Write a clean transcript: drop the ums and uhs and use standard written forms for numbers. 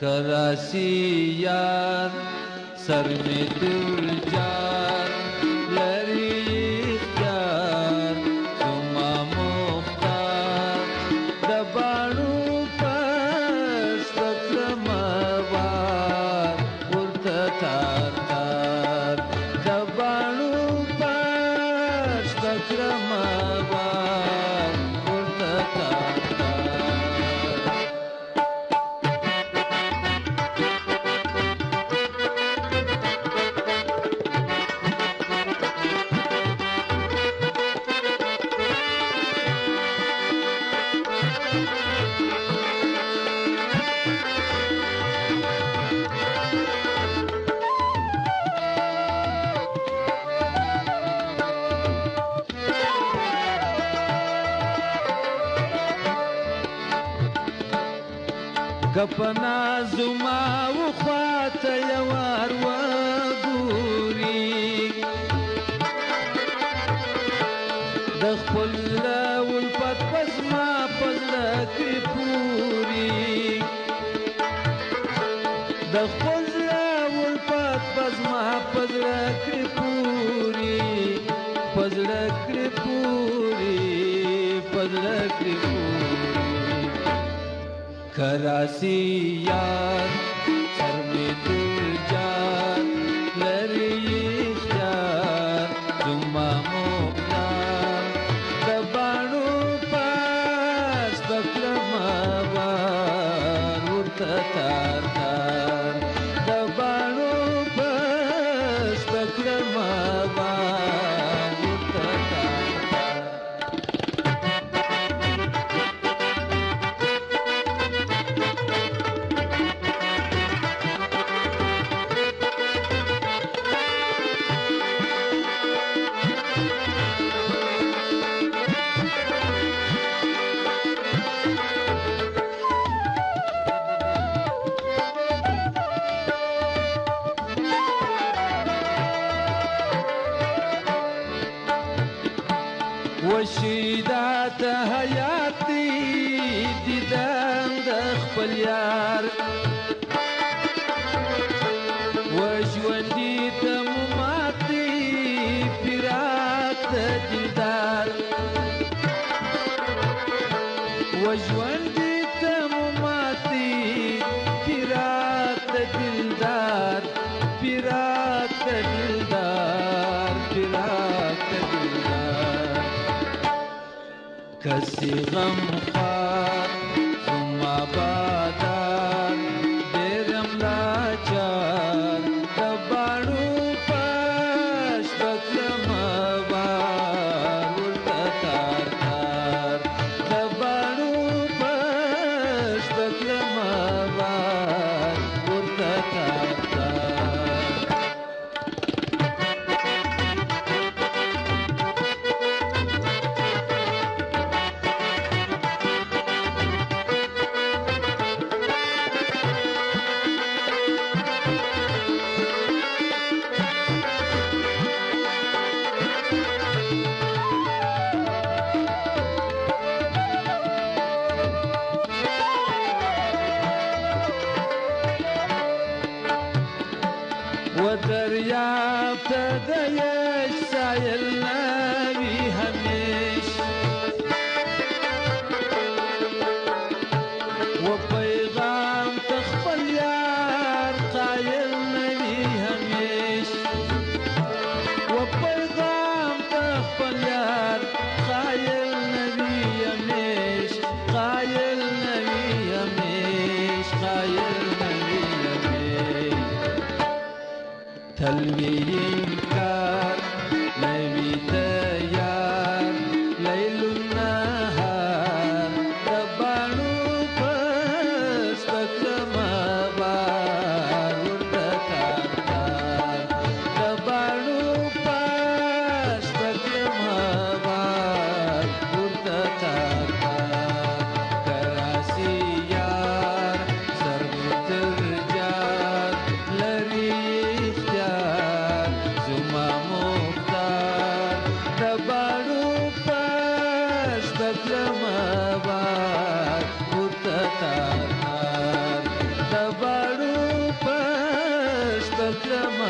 करासी यार सर में दिल जार लरी इख्तियार जुमा मुख्तार दबाणु पस तक्रमवार उर्त तार तार दबाणु पस तक्रमवार उर्त तार गपना जुमा उख्वात यवार वगूरी दखल उल्फत पसमा पजलक पूरी दखल उल्फत पसमा पजलक पूरी पजलक पूरी पजलक पूरी करासी यार सर में दिल जार लरी इख्तियार जुम्मा मुख्तार दबाणु पास बक्रमवार उर्त तार तार दबाणु पास बक्रमवार उर्त तार وشيدات حياتي ديدان دخل يار وجوندي تمماتي فراق دلدار وجوندي تمماتي فراق دلدار فراق دلدار فراق دلدار کسی غم خوار ثم بادار دیرم لاچار دباڑو پاش بکرم وار ولتا تار تار دباڑو پاش بکرم وار ولتا تار تار Baklamawar Uttatar Dabaru Pas Baklamawar